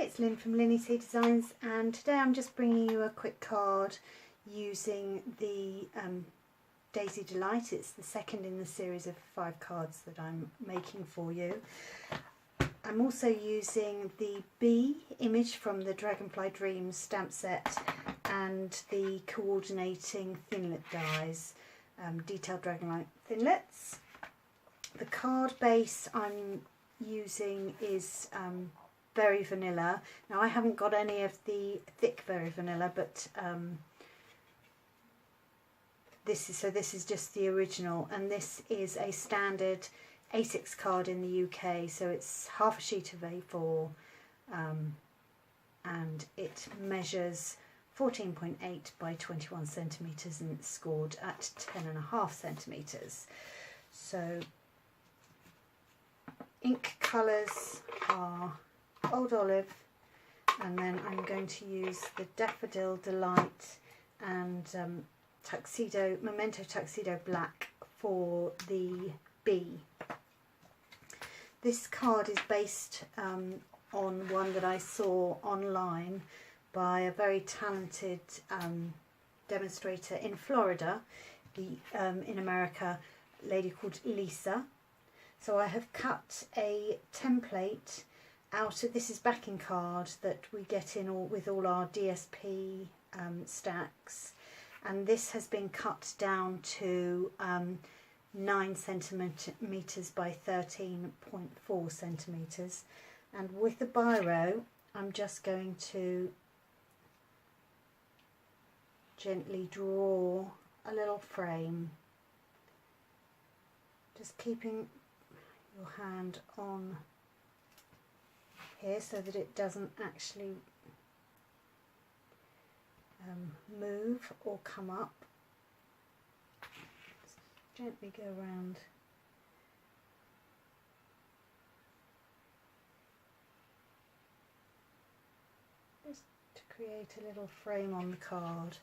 Hi, it's Lynn from Lynn Designs, and today I'm just bringing you a quick card using the Daisy Delight. It's the second in the series of 5 cards that I'm making for you. I'm also using the bee image from the Dragonfly Dreams stamp set and the coordinating thinlet dies, detailed Dragonfly thinlets. The card base I'm using is very vanilla. Now I haven't got any of the thick very vanilla, but this is just the original, and this is a standard A6 card in the UK, so it's half a sheet of A4 and it measures 14.8 by 21 centimetres and it's scored at 10.5 centimetres. So ink colours are Old Olive, and then I'm going to use the Daffodil Delight and Memento Tuxedo Black for the bee. This card is based on one that I saw online by a very talented demonstrator in Florida, in America, a lady called Lisa. So I have cut a template out of, this is backing card that we get in with all our DSP stacks, and this has been cut down to 9 centimetres by 13.4 centimetres, and with the biro I'm just going to gently draw a little frame, just keeping your hand on here so that it doesn't actually move or come up. Just gently go around. Just to create a little frame on the card.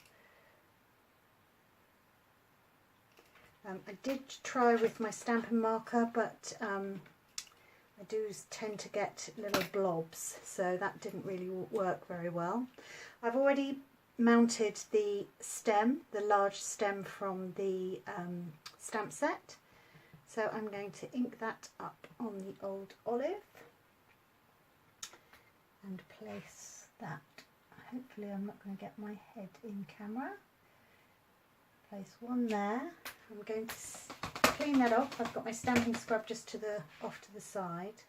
I did try with my Stampin' marker, but I do tend to get little blobs, so that didn't really work very well. I've already mounted the stem, the large stem from the stamp set, so I'm going to ink that up on the Old Olive and place that. Hopefully I'm not going to get my head in camera. Place one there. I'm going to clean that off. I've got my stamping scrub just off to the side,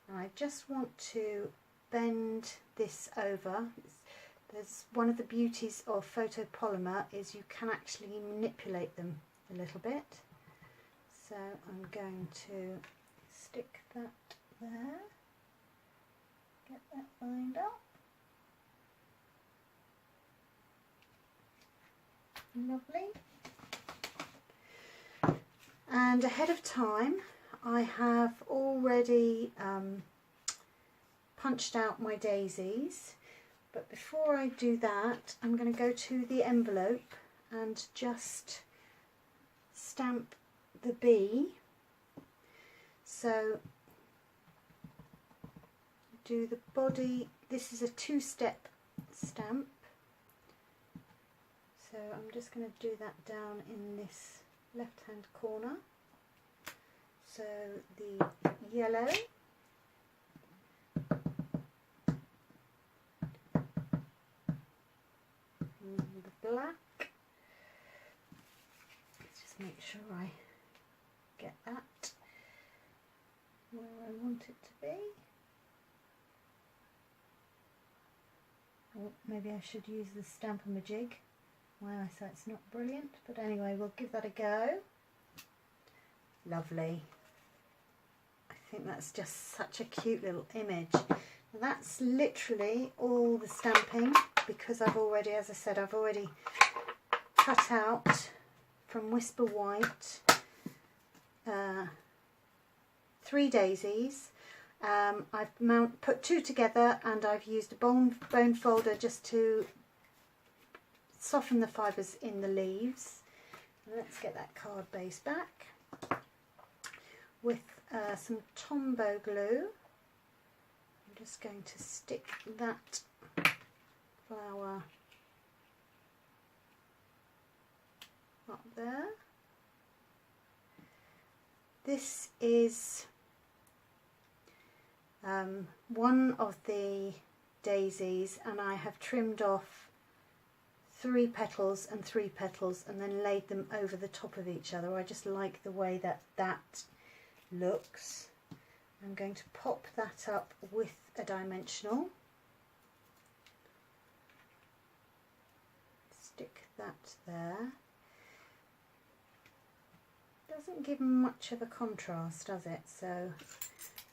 and I just want to bend this over. There's one of the beauties of photopolymer is you can actually manipulate them a little bit. So I'm going to stick that there, get that lined up. Lovely. And ahead of time I have already punched out my daisies, but before I do that I'm going to go to the envelope and just stamp the bee. So do the body. This is a 2-step stamp, so I'm just going to do that down in this left hand corner. So the yellow, and the black. Let's just make sure I get that where I want it to be. Or maybe I should use the Stamp-O-Majig. My eyesight's not brilliant, but anyway, we'll give that a go. Lovely. I think that's just such a cute little image. Now that's literally all the stamping, because I've already, as I said, I've already cut out from Whisper White 3 daisies. I've put 2 together, and I've used a bone folder just to soften the fibres in the leaves. Let's get that card base back with some Tombow glue. just going to stick that flower up there. This is one of the daisies, and I have trimmed off 3 petals and 3 petals and then laid them over the top of each other. I just like the way that that looks. I'm going to pop that up with a dimensional. Stick that there. Doesn't give much of a contrast, does it? So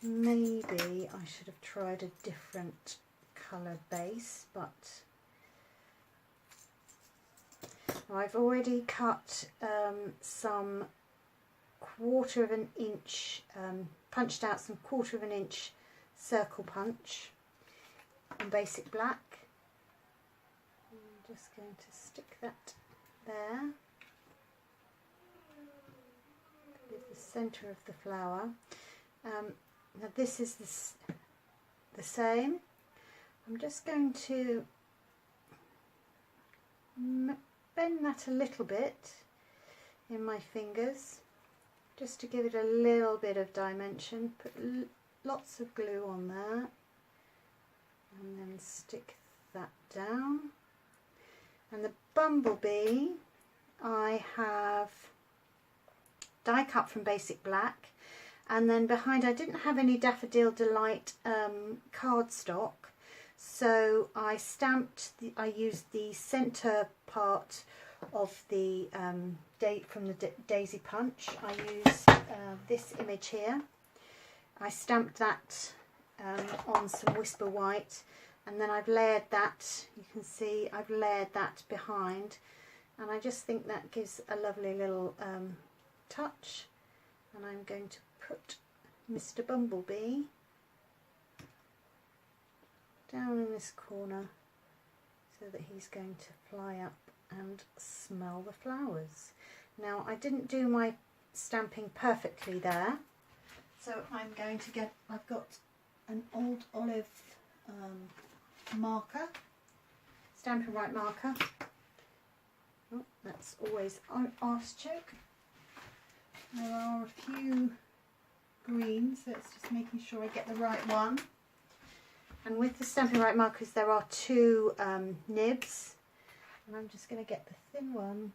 maybe I should have tried a different colour base, but I've already cut some 1/4 of an inch, punched out some 1/4 of an inch circle punch in basic black. I'm just going to stick that there. The centre of the flower. Now this is the same. I'm just going to bend that a little bit in my fingers just to give it a little bit of dimension. Put lots of glue on there and then stick that down. And the bumblebee I have die cut from basic black, and then behind I didn't have any Daffodil Delight cardstock, so I used the centre part of the from the daisy punch. I used this image here. I stamped that on some Whisper White, and then I've layered that, you can see I've layered that behind, and I just think that gives a lovely little touch. And I'm going to put Mr. Bumblebee down in this corner so that he's going to fly up and smell the flowers. Now I didn't do my stamping perfectly there, so I'm going to get, I've got an old olive marker, Stampin' Right marker. Oh, that's always artichoke. There are a few greens, so it's just making sure I get the right one. And with the Stampin' Right markers there are 2 nibs, and I'm just going to get the thin one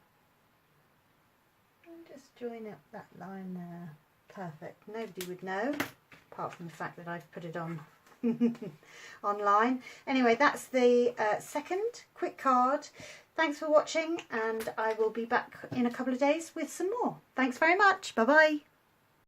and just join up that line there. Perfect. Nobody would know, apart from the fact that I've put it on online. Anyway, that's the second quick card. Thanks for watching, and I will be back in a couple of days with some more. Thanks very much. Bye bye.